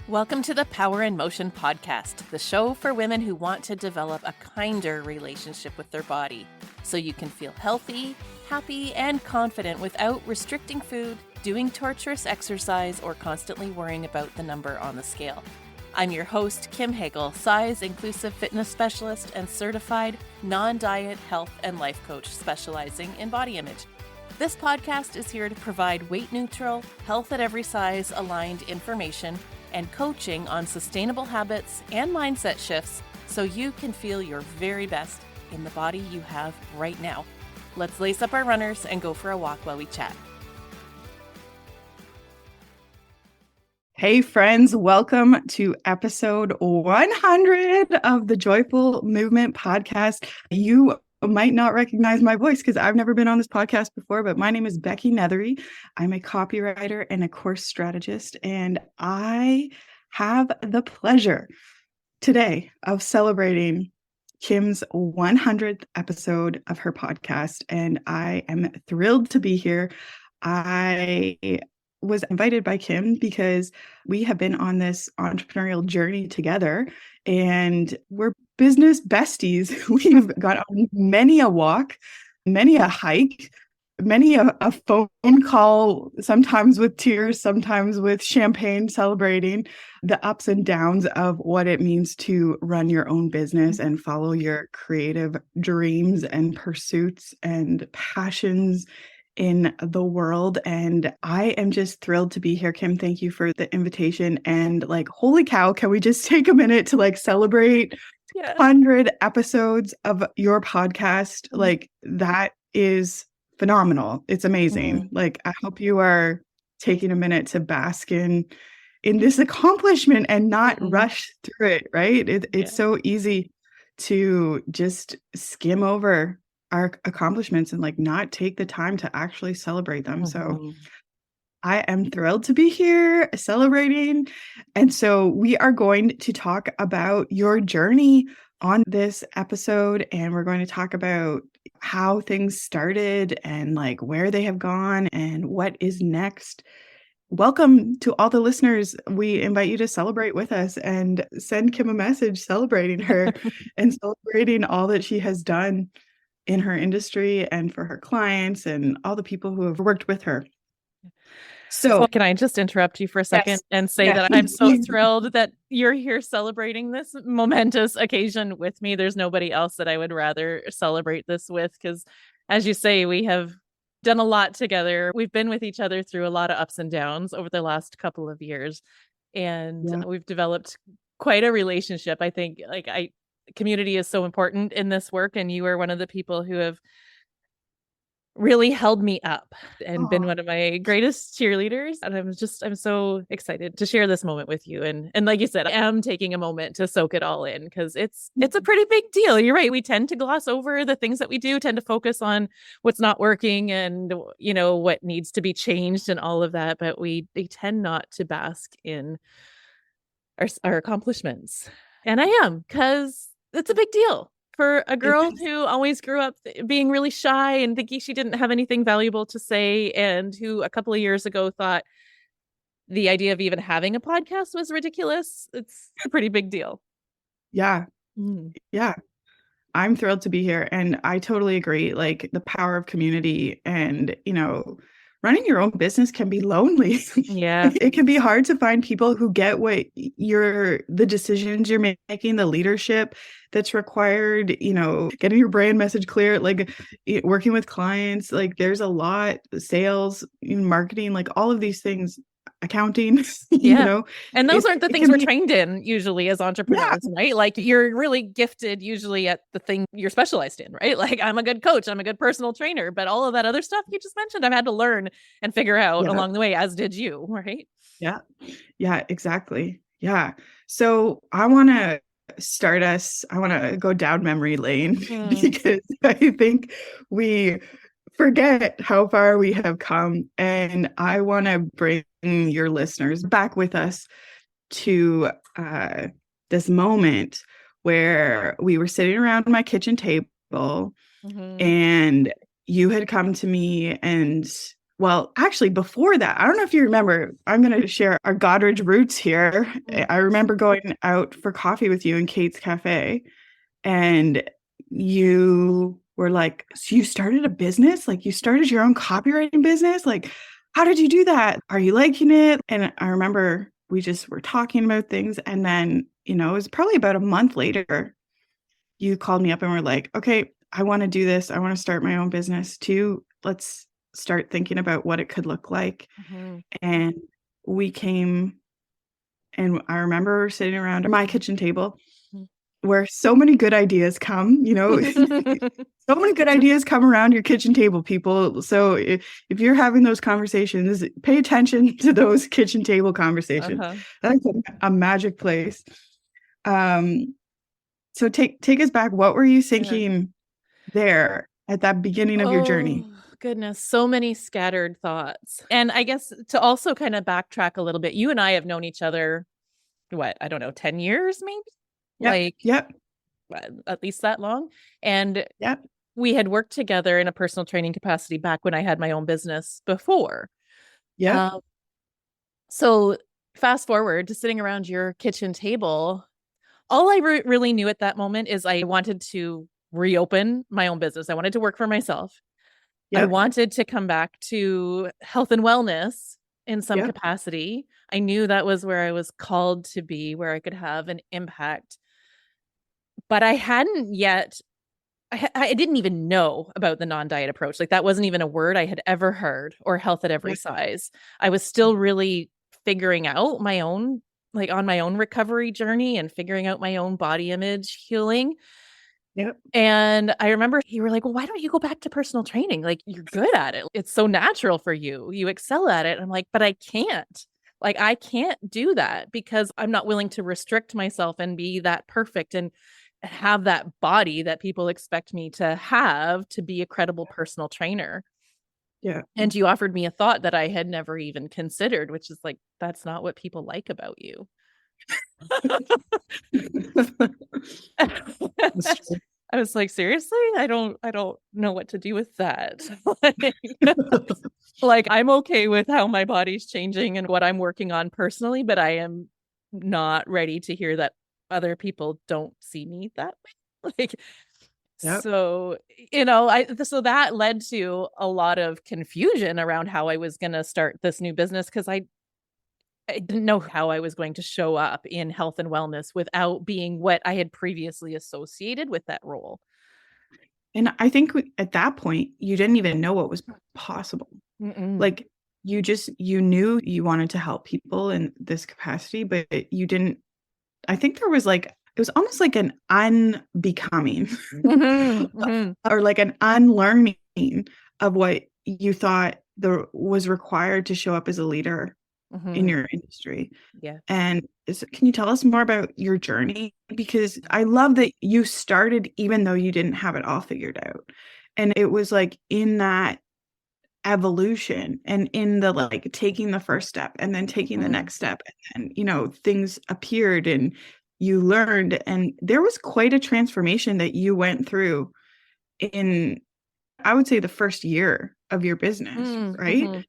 Welcome to the Power in Motion podcast, the show for women who want to develop a kinder relationship with their body so you can feel healthy, happy, and confident without restricting food, doing torturous exercise, or constantly worrying about the number on the scale. I'm your host, Kim Hagel, size-inclusive fitness specialist and certified non-diet health and life coach specializing in body image. This podcast is here to provide weight-neutral, health at every size aligned information and coaching on sustainable habits and mindset shifts so you can feel your very best in the body you have right now. Let's lace up our runners and go for a walk while we chat. Hey friends, welcome to episode 100 of the Joyful Movement podcast. You might not recognize my voice because I've never been on this podcast before, but my name is Becky Nethery. I'm a copywriter and a course strategist, and I have the pleasure today of celebrating Kim's 100th episode of her podcast, and I am thrilled to be here. I was invited by Kim because we have been on this entrepreneurial journey together and we're business besties. We've got on many a walk, many a hike, many a phone call, sometimes with tears, sometimes with champagne, celebrating the ups and downs of what it means to run your own business and follow your creative dreams and pursuits and passions in the world. And I am just thrilled to be here. Kim, thank you for the invitation. And holy cow, can we just take a minute to celebrate 100 episodes of your podcast? That is phenomenal. It's amazing. I hope you are taking a minute to bask in this accomplishment and not rush through it, right? It's so easy to just skim over our accomplishments and not take the time to actually celebrate them. So I am thrilled to be here celebrating. And so we are going to talk about your journey on this episode, and we're going to talk about how things started and where they have gone and what is next. Welcome to all the listeners. We invite you to celebrate with us and send Kim a message celebrating her and celebrating all that she has done in her industry and for her clients and all the people who have worked with her. So can I just interrupt you for a second and say that I'm so thrilled that you're here celebrating this momentous occasion with me. There's nobody else that I would rather celebrate this with because, as you say, we have done a lot together. We've been with each other through a lot of ups and downs over the last couple of years, and we've developed quite a relationship. I think community is so important in this work, and you are one of the people who have really held me up and been one of my greatest cheerleaders. And I'm so excited to share this moment with you. And like you said, I am taking a moment to soak it all in because it's a pretty big deal. You're right. We tend to gloss over the things that we do, tend to focus on what's not working and, what needs to be changed and all of that. But we tend not to bask in our accomplishments. And I am, because it's a big deal for a girl who always grew up being really shy and thinking she didn't have anything valuable to say, and who a couple of years ago thought the idea of even having a podcast was ridiculous. It's a pretty big deal. Yeah. Yeah. I'm thrilled to be here. And I totally agree. The power of community and, running your own business can be lonely. Yeah. It can be hard to find people who get the decisions you're making, the leadership that's required, getting your brand message clear, working with clients, there's a lot, sales, marketing, all of these things, accounting, and those aren't the things we're trained in usually as entrepreneurs, right? You're really gifted usually at the thing you're specialized in, right? I'm a good coach, I'm a good personal trainer, but all of that other stuff you just mentioned, I've had to learn and figure out along the way, as did you, right? Yeah, exactly. Yeah. So I want to go down memory lane because I think we forget how far we have come. And I want to bring your listeners back with us to this moment where we were sitting around my kitchen table and you had come to me and Well, actually, before that, I don't know if you remember, I'm going to share our Goddard roots here. I remember going out for coffee with you in Kate's Cafe, and you were like, so you started a business? Like, you started your own copywriting business? Like, how did you do that? Are you liking it? And I remember we just were talking about things. And then, it was probably about a month later, you called me up and were like, okay, I want to do this. I want to start my own business too. Let's start thinking about what it could look like. And we came, and I remember sitting around my kitchen table where so many good ideas come, so many good ideas come around your kitchen table, people. So if you're having those conversations, pay attention to those kitchen table conversations. That's a magic place. So take us back. What were you thinking there at that beginning of your journey? Goodness, so many scattered thoughts. And I guess to also kind of backtrack a little bit, you and I have known each other, I don't know, 10 years maybe? Yep. At least that long. And we had worked together in a personal training capacity back when I had my own business before. Yeah. So fast forward to sitting around your kitchen table, all I really knew at that moment is I wanted to reopen my own business. I wanted to work for myself. I wanted to come back to health and wellness in some capacity. I knew that was where I was called to be, where I could have an impact. But I hadn't yet, I didn't even know about the non-diet approach. Like, that wasn't even a word I had ever heard, or health at every size. I was still really figuring out my own, like on my own recovery journey and figuring out my own body image healing. And I remember you were like, well, why don't you go back to personal training? Like, you're good at it. It's so natural for you. You excel at it. And I'm like, but I can't. Like, I can't do that because I'm not willing to restrict myself and be that perfect and have that body that people expect me to have to be a credible personal trainer. And you offered me a thought that I had never even considered, which is like, that's not what people like about you. I was like, seriously? I don't know what to do with that. Like, I'm okay with how my body's changing and what I'm working on personally, but I am not ready to hear that other people don't see me that way. Like, so, so that led to a lot of confusion around how I was going to start this new business, because I didn't know how I was going to show up in health and wellness without being what I had previously associated with that role. And I think at that point, you didn't even know what was possible. Like, you knew you wanted to help people in this capacity, but you didn't, I think there was like, it was almost like an unbecoming or like an unlearning of what you thought was required to show up as a leader in your industry. And can you tell us more about your journey? Because I love that you started even though you didn't have it all figured out. And it was like in that evolution and in the like taking the first step and then taking the next step, and things appeared and you learned, and there was quite a transformation that you went through in, I would say, the first year of your business, right?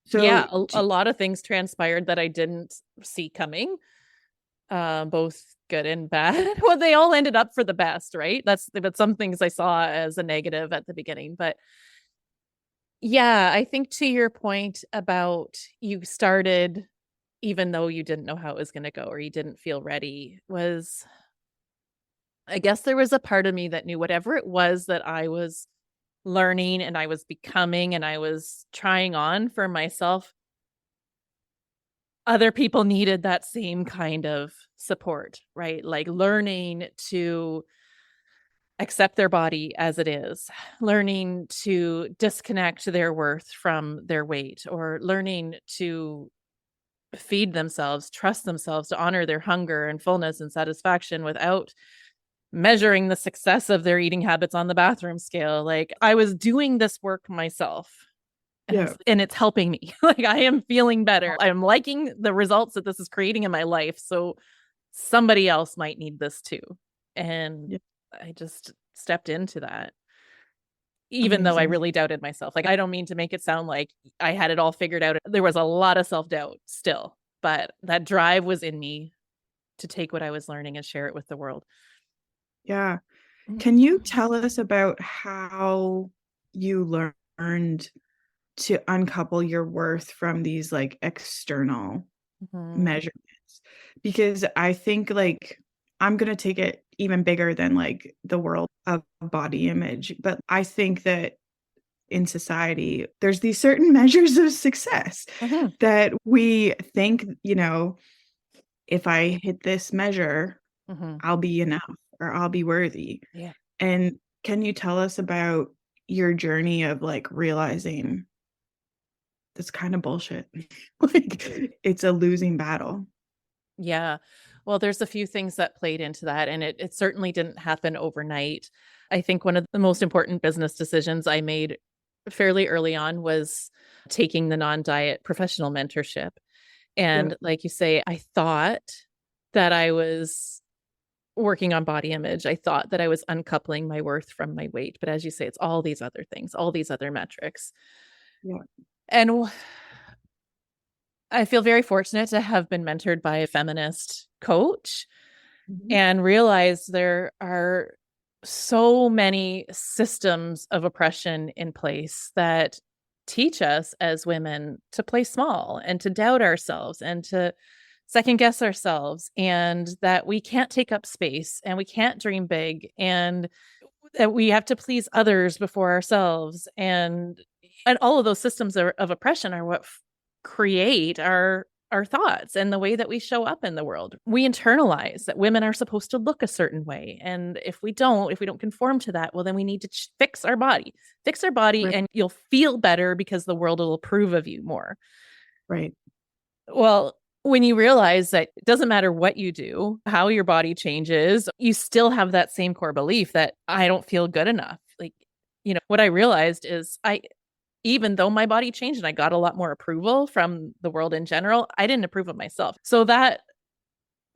So yeah, a lot of things transpired that I didn't see coming, both good and bad. Well, they all ended up for the best, right? But some things I saw as a negative at the beginning. But yeah, I think to your point about you started even though you didn't know how it was going to go, or you didn't feel ready, was, I guess there was a part of me that knew whatever it was that I was learning and I was becoming and I was trying on for myself, other people needed that same kind of support, right? Like learning to accept their body as it is, learning to disconnect their worth from their weight, or learning to feed themselves, trust themselves, to honor their hunger and fullness and satisfaction without measuring the success of their eating habits on the bathroom scale. Like, I was doing this work myself, and it's helping me. Like, I am feeling better. I'm liking the results that this is creating in my life. So somebody else might need this too. And I just stepped into that. even though I Amazing. really doubted myself. Like, I don't mean to make it sound like I had it all figured out. There was a lot of self-doubt still, but that drive was in me to take what I was learning and share it with the world. Yeah. Can you tell us about how you learned to uncouple your worth from these like external measurements? Because I think like I'm going to take it even bigger than like the world of body image, but I think that in society there's these certain measures of success that we think, you know, if I hit this measure, I'll be enough or I'll be worthy. Yeah. And can you tell us about your journey of like realizing that's kind of bullshit? Like it's a losing battle. Yeah. Well, there's a few things that played into that, and it certainly didn't happen overnight. I think one of the most important business decisions I made fairly early on was taking the non-diet professional mentorship. And like you say, I thought that I was working on body image. I thought that I was uncoupling my worth from my weight. But as you say, it's all these other things, all these other metrics. Yeah. And I feel very fortunate to have been mentored by a feminist coach and realized there are so many systems of oppression in place that teach us as women to play small and to doubt ourselves and to second guess ourselves, and that we can't take up space and we can't dream big and that we have to please others before ourselves. And all of those systems of oppression are what create our thoughts and the way that we show up in the world. We internalize that women are supposed to look a certain way. And if we don't conform to that, well, then we need to fix our body, Right. and you'll feel better because the world will approve of you more. Right. Well, when you realize that it doesn't matter what you do, how your body changes, you still have that same core belief that I don't feel good enough. Like, what I realized is even though my body changed and I got a lot more approval from the world in general, I didn't approve of myself. So that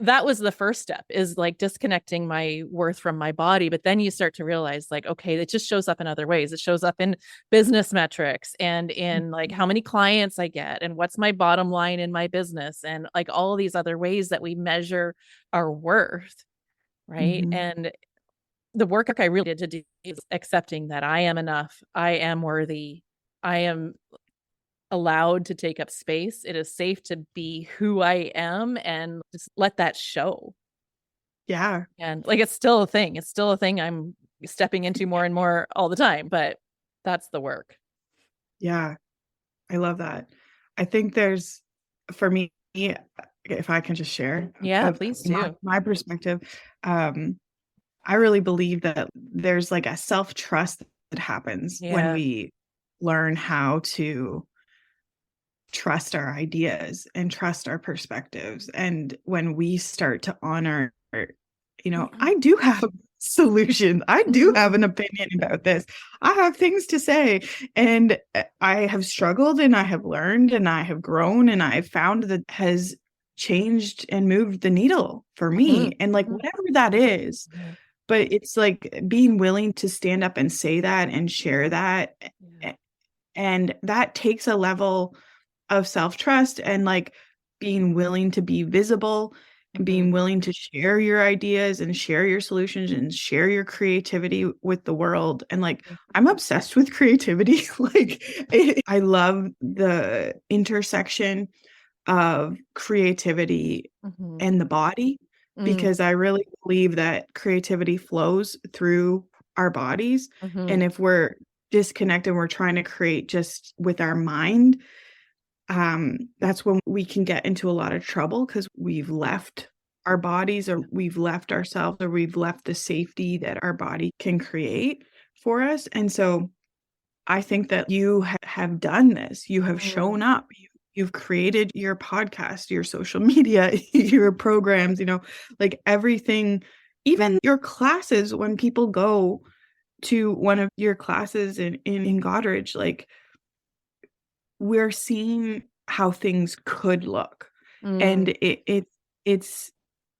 was the first step, is like disconnecting my worth from my body. But then you start to realize like, okay, it just shows up in other ways. It shows up in business metrics and in like how many clients I get and what's my bottom line in my business and like all these other ways that we measure our worth. Right. And the work I really did to do is accepting that I am enough. I am worthy. I am allowed to take up space. It is safe to be who I am and just let that show. Yeah. And like, it's still a thing. It's still a thing I'm stepping into more and more all the time, but that's the work. Yeah. I love that. I think there's, for me, if I can just share, Yeah, please do. my perspective. I really believe that there's like a self-trust that happens when we learn how to trust our ideas and trust our perspectives. And when we start to honor, I do have solutions. I do have an opinion about this. I have things to say. And I have struggled and I have learned and I have grown and I've found that has changed and moved the needle for me. And like whatever that is. But it's like being willing to stand up and say that and share that. And that takes a level of self-trust and like being willing to be visible and being willing to share your ideas and share your solutions and share your creativity with the world. And like, I'm obsessed with creativity. Like, I love the intersection of creativity and the body, because I really believe that creativity flows through our bodies. And if we're disconnected, we're trying to create just with our mind, that's when we can get into a lot of trouble, because we've left our bodies or we've left ourselves or we've left the safety that our body can create for us. And so I think that you have done this. You have shown up. You've created your podcast, your social media, your programs, like everything, even your classes. When people go to one of your classes in Goderich, like, we're seeing how things could look. And it's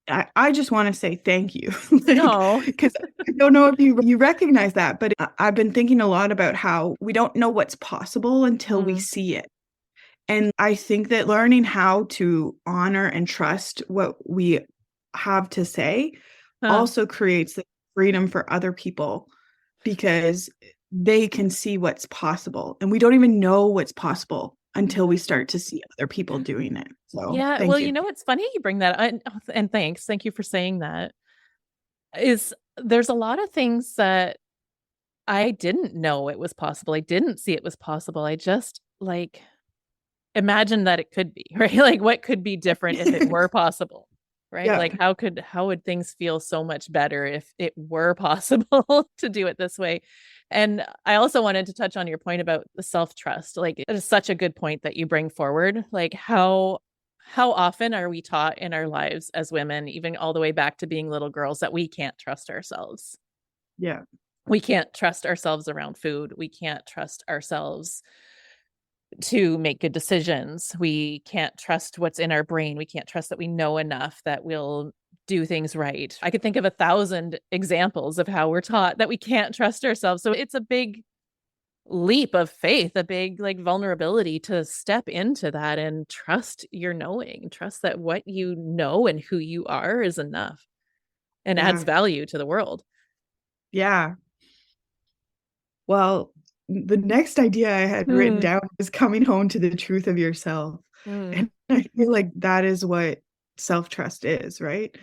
I just want to say thank you. No. Because I don't know if you recognize that, but I've been thinking a lot about how we don't know what's possible until we see it. And I think that learning how to honor and trust what we have to say also creates the freedom for other people, because they can see what's possible. And we don't even know what's possible until we start to see other people doing it. So yeah, well, you know, it's funny you bring that up, and thank you for saying that. There's a lot of things that I didn't know it was possible. I didn't see it was possible. I just like imagined that it could be, right? Like what could be different if it were possible, right? Yeah. Like how would things feel so much better if it were possible to do it this way? And I also wanted to touch on your point about the self-trust. Like it is such a good point that you bring forward. Like how often are we taught in our lives as women, even all the way back to being little girls, that we can't trust ourselves? Yeah. We can't trust ourselves around food. We can't trust ourselves to make good decisions. We can't trust what's in our brain. We can't trust that we know enough that we'll do things right. I could think of 1,000 examples of how we're taught that we can't trust ourselves. So it's a big leap of faith, a big like vulnerability to step into that and trust your knowing, trust that what you know and who you are is enough and adds value to the world. Yeah. Well, the next idea I had written down was coming home to the truth of yourself. And I feel like that is what self-trust is, right?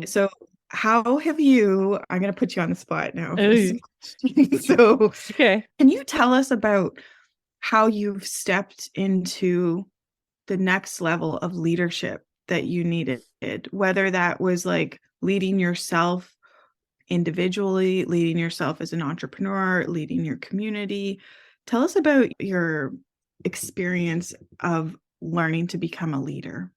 So how have you, I'm going to put you on the spot now. So okay. Can you tell us about how you've stepped into the next level of leadership that you needed, whether that was like leading yourself individually, leading yourself as an entrepreneur, leading your community? Tell us about your experience of learning to become a leader.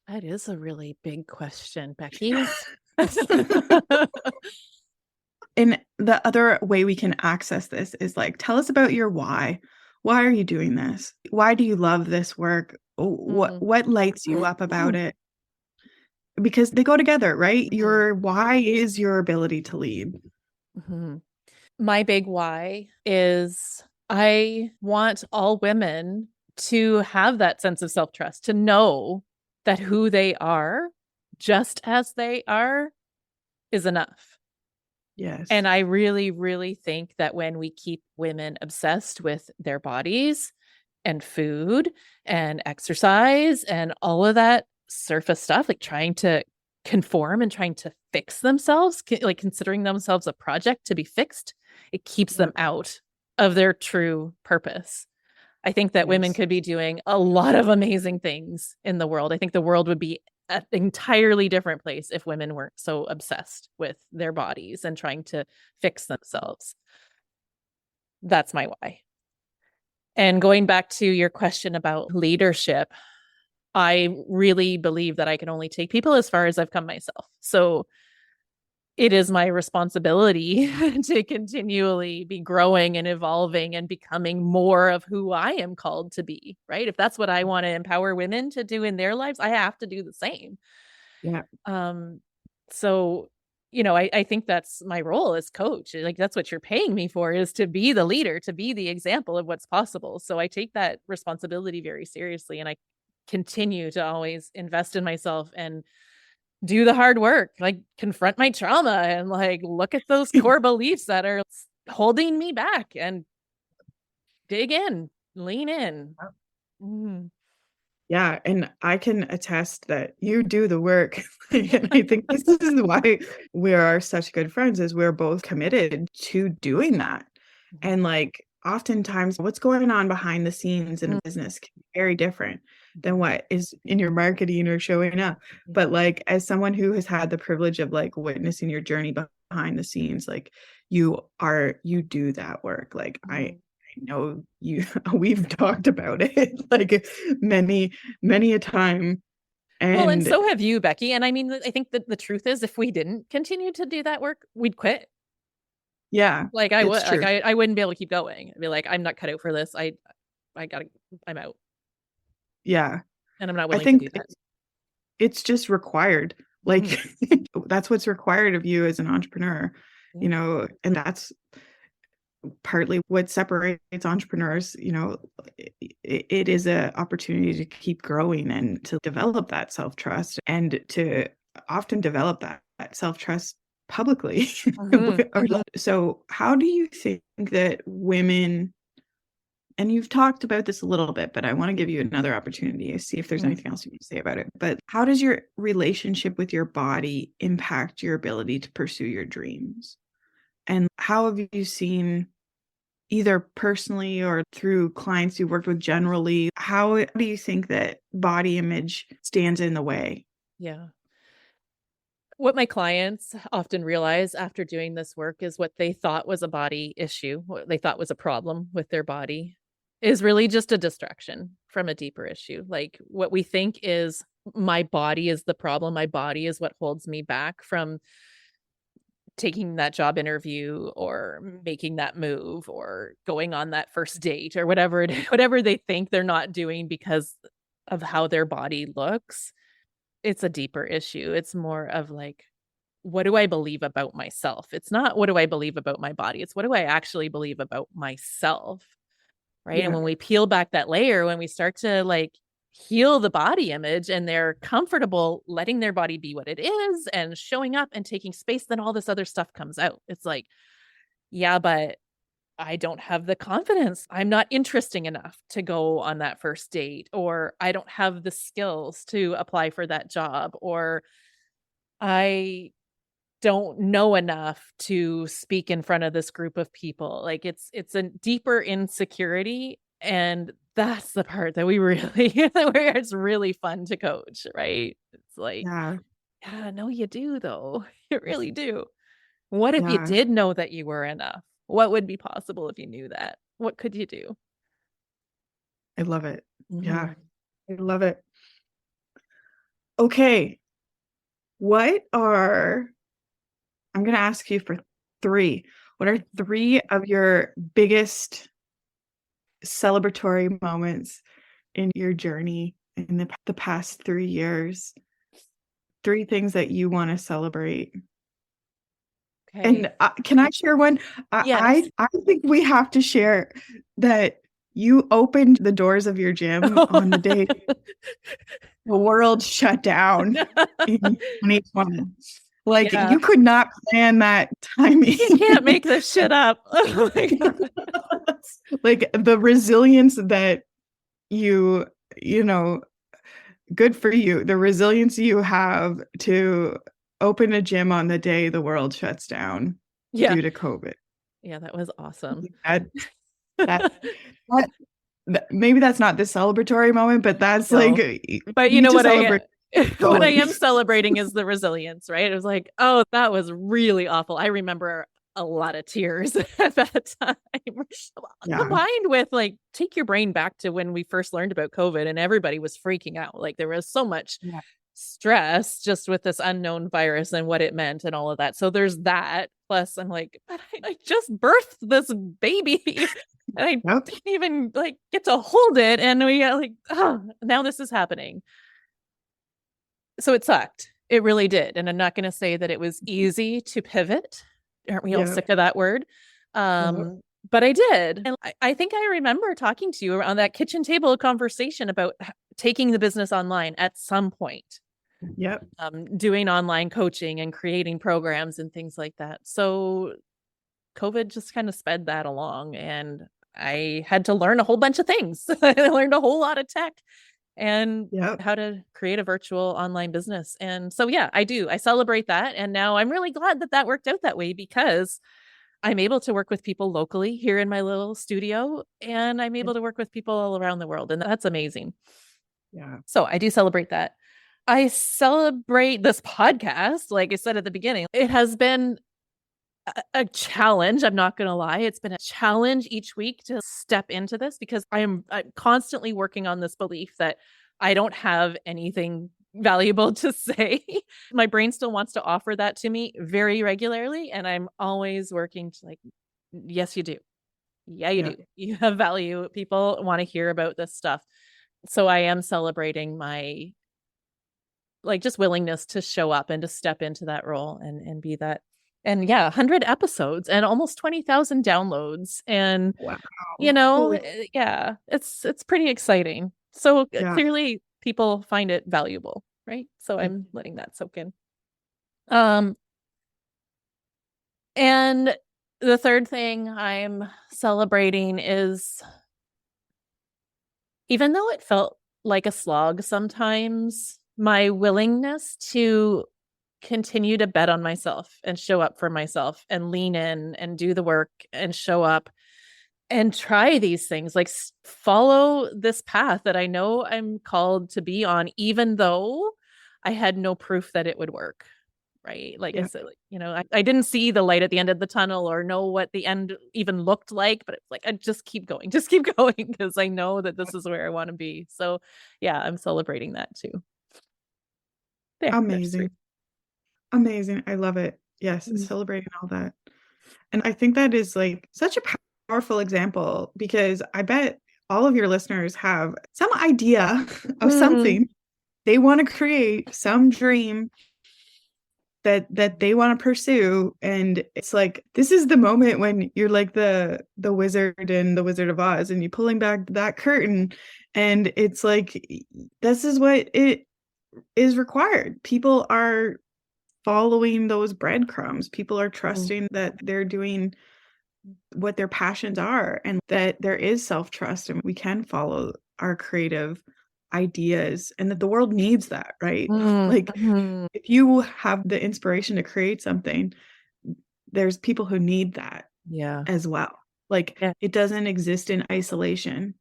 That is a really big question, Becky. And the other way we can access this is like, tell us about your why. Why are you doing this? Why do you love this work? What lights you up about it? Because they go together, right? Your why is your ability to lead. My big why is I want all women to have that sense of self-trust, to know that who they are, just as they are, is enough. Yes. And I really, really think that when we keep women obsessed with their bodies and food and exercise and all of that surface stuff, like trying to conform and trying to fix themselves, like considering themselves a project to be fixed, it keeps them out of their true purpose. I think that women could be doing a lot of amazing things in the world. I think the world would be an entirely different place if women weren't so obsessed with their bodies and trying to fix themselves. That's my why. And going back to your question about leadership, I really believe that I can only take people as far as I've come myself. So it is my responsibility to continually be growing and evolving and becoming more of who I am called to be, right? If that's what I want to empower women to do in their lives, I have to do the same. Yeah. So, you know, I think that's my role as coach. Like that's what you're paying me for, is to be the leader, to be the example of what's possible. So I take that responsibility very seriously, and I continue to always invest in myself and do the hard work, like confront my trauma and like look at those core beliefs that are holding me back and dig in, lean in. Yeah. And I can attest that you do the work. And I think this is why we are such good friends, is we're both committed to doing that. And like oftentimes what's going on behind the scenes in a business can be very different than what is in your marketing or showing up. But like, as someone who has had the privilege of like witnessing your journey behind the scenes, like you do that work. Like I know you, we've talked about it like many a time. And so have you, Becky. And I mean, I think that the truth is, if we didn't continue to do that work, we'd quit. Yeah. Like I would, like I wouldn't be able to keep going. I'd be like, I'm not cut out for this. I'm out. Yeah. And I'm not willing to do that. it's just required. Like that's what's required of you as an entrepreneur, you know, and that's partly what separates entrepreneurs. You know, it is an opportunity to keep growing and to develop that self-trust and to often develop that self-trust publicly. So how do you think that women, and you've talked about this a little bit, but I want to give you another opportunity to see if there's anything else you can say about it. But how does your relationship with your body impact your ability to pursue your dreams? And how have you seen, either personally or through clients you've worked with generally, how do you think that body image stands in the way? Yeah. What my clients often realize after doing this work is what they thought was a body issue, what they thought was a problem with their body, is really just a distraction from a deeper issue. Like what we think is my body is the problem. My body is what holds me back from taking that job interview or making that move or going on that first date or whatever whatever they think they're not doing because of how their body looks. It's a deeper issue. It's more of like, what do I believe about myself? It's not what do I believe about my body? It's what do I actually believe about myself? Right. Yeah. And when we peel back that layer, when we start to like heal the body image and they're comfortable letting their body be what it is and showing up and taking space, then all this other stuff comes out. It's like, yeah, but I don't have the confidence. I'm not interesting enough to go on that first date, or I don't have the skills to apply for that job, or I don't know enough to speak in front of this group of people. Like it's a deeper insecurity. And that's the part that we really, where it's really fun to coach, right? It's like, Yeah. no, you do though. You really do. What if you Yeah. did know that you were enough? What would be possible if you knew that? What could you do? I love it. Yeah. Mhm. I love it. Okay. I'm going to ask you for three. What are three of your biggest celebratory moments in your journey in the past 3 years? Three things that you want to celebrate. Okay. And can I share one? Yes. I think we have to share that you opened the doors of your gym on the day the world shut down in 2020. Like Yeah. you could not plan that timing. You can't make this shit up. Oh my God. Like the resilience that you know, good for you. The resilience you have to open a gym on the day the world shuts down due to COVID. Yeah, that was awesome. That maybe that's not the celebratory moment, but that's No. like, But you know what what I am fully. celebrating is the resilience, right? It was like, oh, that was really awful. I remember a lot of tears at that time. Yeah. Combined with like, take your brain back to when we first learned about COVID and everybody was freaking out. Like there was so much stress just with this unknown virus and what it meant and all of that. So there's that. Plus I'm like, but I just birthed this baby and I didn't even like get to hold it. And we got like, oh, now this is happening. So it sucked. It really did. And I'm not going to say that it was easy to pivot. Aren't we all sick of that word? But I did. And I think I remember talking to you on that kitchen table conversation about taking the business online at some point. Yep. Doing online coaching and creating programs and things like that. So COVID just kind of sped that along and I had to learn a whole bunch of things. I learned a whole lot of tech and how to create a virtual online business. And so, yeah, I do. I celebrate that. And now I'm really glad that that worked out that way because I'm able to work with people locally here in my little studio and I'm able to work with people all around the world. And that's amazing. Yeah. So I do celebrate that. I celebrate this podcast. Like I said at the beginning, it has been a challenge. I'm not going to lie. It's been a challenge each week to step into this because I'm constantly working on this belief that I don't have anything valuable to say. My brain still wants to offer that to me very regularly. And I'm always working to like, yes, you do. Yeah, you do. You have value. People want to hear about this stuff. So I am celebrating my like just willingness to show up and to step into that role and be that. And yeah, 100 episodes and almost 20,000 downloads. And, Wow. yeah, it's pretty exciting. So Yeah. clearly people find it valuable, right? So I'm letting that soak in. And the third thing I'm celebrating is, even though it felt like a slog sometimes, my willingness to continue to bet on myself and show up for myself and lean in and do the work and show up and try these things, like follow this path that I know I'm called to be on, even though I had no proof that it would work. Right. Like I said, I didn't see the light at the end of the tunnel or know what the end even looked like, but it's like, I just keep going because I know that this is where I want to be. So yeah, I'm celebrating that too. There, Amazing. Amazing. I love it. Yes. Celebrating all that. And I think that is like such a powerful example, because I bet all of your listeners have some idea of something they want to create, some dream that they want to pursue. And it's like, this is the moment when you're like the wizard in the Wizard of Oz, and you're pulling back that curtain, and it's like, this is what it is required. People are following those breadcrumbs. People are trusting that they're doing what their passions are, and that there is self-trust, and we can follow our creative ideas, and that the world needs that, right? Like, if you have the inspiration to create something, there's people who need that as well. Like, it doesn't exist in isolation.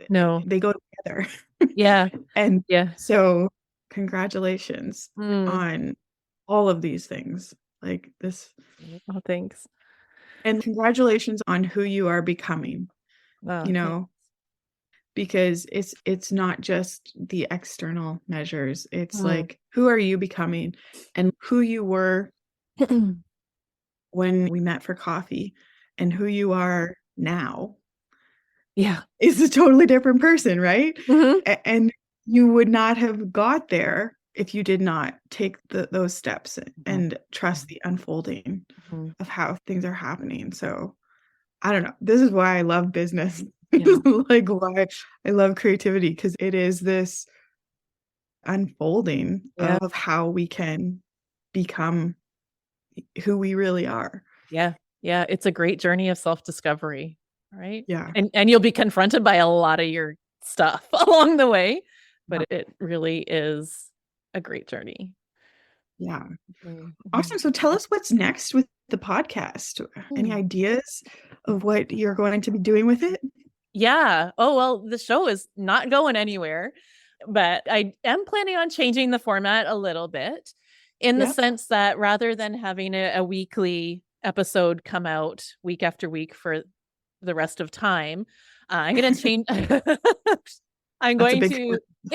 No, they go together. And so congratulations on all of these things, like this. Oh, thanks. And congratulations on who you are becoming. Thanks. Because it's not just the external measures. It's like, who are you becoming? And who you were when we met for coffee and who you are now is a totally different person, right? And you would not have got there if you did not take those steps and trust the unfolding of how things are happening. So I don't know. This is why I love business. Like, why I love creativity, because it is this unfolding of how we can become who we really are. Yeah. It's a great journey of self-discovery, right? Yeah. And you'll be confronted by a lot of your stuff along the way, but it really is a great journey. Yeah. Awesome. So tell us what's next with the podcast. Any ideas of what you're going to be doing with it? Yeah. Oh, well, the show is not going anywhere, but I am planning on changing the format a little bit, in the sense that rather than having a weekly episode come out week after week for the rest of time, I'm going to change. It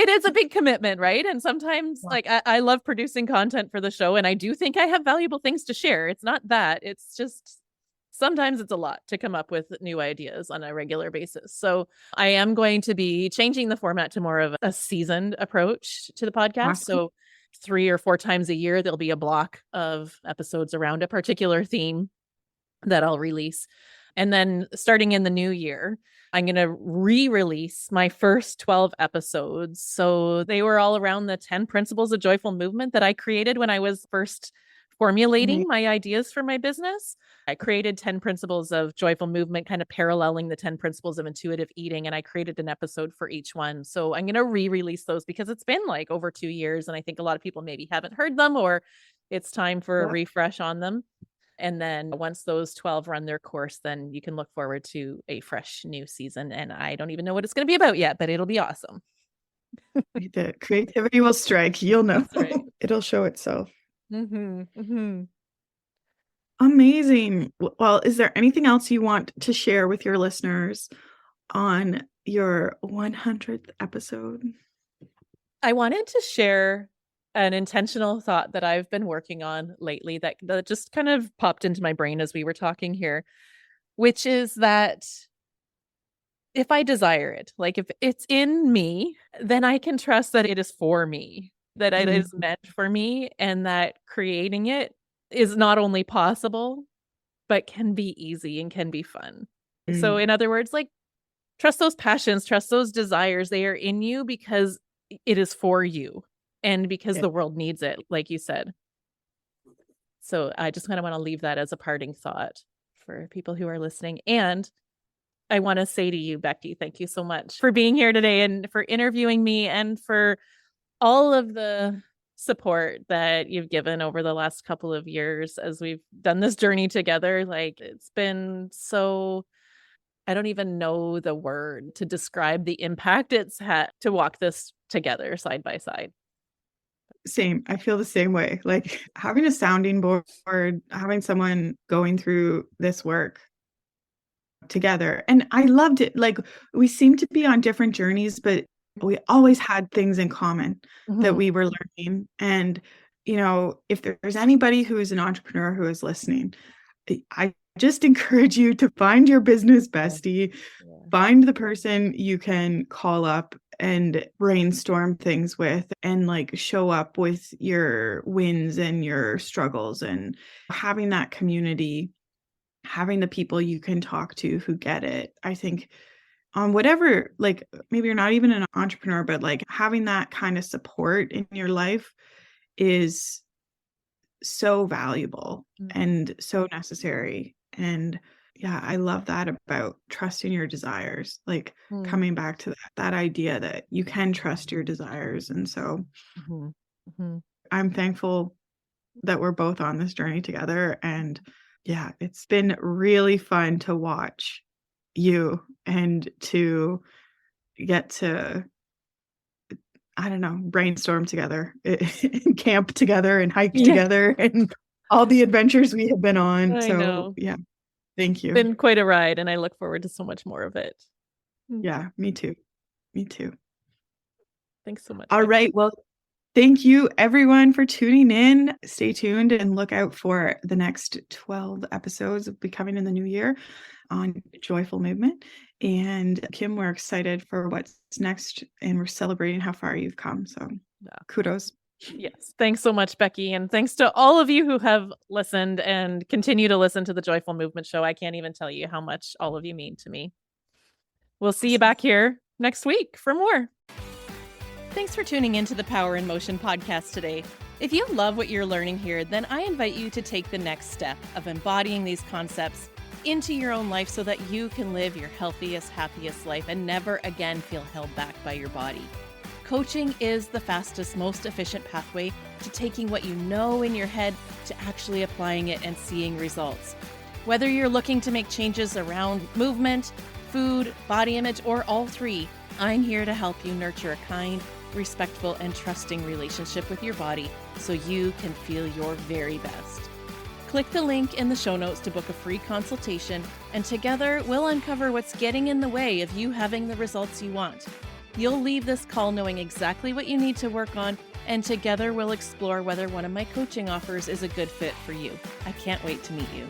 is a big commitment, right? And sometimes like I love producing content for the show, and I do think I have valuable things to share. It's not that, it's just sometimes it's a lot to come up with new ideas on a regular basis. So I am going to be changing the format to more of a seasoned approach to the podcast. Awesome. So 3 or 4 times a year, there'll be a block of episodes around a particular theme that I'll release. And then starting in the new year, I'm going to re-release my first 12 episodes. So they were all around the 10 principles of joyful movement that I created when I was first formulating my ideas for my business. I created 10 principles of joyful movement, kind of paralleling the 10 principles of intuitive eating. And I created an episode for each one. So I'm going to re-release those because it's been like over 2 years. And I think a lot of people maybe haven't heard them, or it's time for a refresh on them. And then once those 12 run their course, then you can look forward to a fresh new season. And I don't even know what it's going to be about yet, but it'll be awesome. The creativity will strike. You'll know. Right. It'll show itself. Amazing. Well, is there anything else you want to share with your listeners on your 100th episode? I wanted to share an intentional thought that I've been working on lately that just kind of popped into my brain as we were talking here, which is that if I desire it, like if it's in me, then I can trust that it is for me. that it is meant for me, and that creating it is not only possible, but can be easy and can be fun. So in other words, like, trust those passions, trust those desires. They are in you because it is for you and because the world needs it, like you said. So I just kind of want to leave that as a parting thought for people who are listening. And I want to say to you, Becky, thank you so much for being here today and for interviewing me and for all of the support that you've given over the last couple of years as we've done this journey together. Like, it's been so, I don't even know the word to describe the impact it's had to walk this together side by side. Same. I feel the same way. Like, having a sounding board, having someone going through this work together. And I loved it. Like, we seemed to be on different journeys, but we always had things in common that we were learning. And, you know, if there's anybody who is an entrepreneur who is listening, I just encourage you to find your business bestie, find the person you can call up and brainstorm things with, and like show up with your wins and your struggles, and having that community, having the people you can talk to who get it. I think on whatever, like, maybe you're not even an entrepreneur, but like having that kind of support in your life is so valuable and so necessary. And yeah, I love that about trusting your desires, like coming back to that idea that you can trust your desires. And so I'm thankful that we're both on this journey together. And yeah, it's been really fun to watch you and to get to, I don't know, brainstorm together, camp together and hike together, and all the adventures we have been on. Yeah, thank you. It's been quite a ride, and I look forward to so much more of it. Yeah, me too. Me too. Thanks so much. All right. Well, thank you everyone for tuning in. Stay tuned and look out for the next 12 episodes will be coming in the new year on Joyful Movement. And Kim, we're excited for what's next, and we're celebrating how far you've come. So kudos. Yes. Thanks so much, Becky. And thanks to all of you who have listened and continue to listen to the Joyful Movement Show. I can't even tell you how much all of you mean to me. We'll see you back here next week for more. Thanks for tuning into the Power in Motion podcast today. If you love what you're learning here, then I invite you to take the next step of embodying these concepts into your own life so that you can live your healthiest, happiest life and never again feel held back by your body. Coaching is the fastest, most efficient pathway to taking what you know in your head to actually applying it and seeing results. Whether you're looking to make changes around movement, food, body image, or all three, I'm here to help you nurture a kind, respectful, and trusting relationship with your body so you can feel your very best. Click the link in the show notes to book a free consultation, and together we'll uncover what's getting in the way of you having the results you want. You'll leave this call knowing exactly what you need to work on, and together we'll explore whether one of my coaching offers is a good fit for you. I can't wait to meet you.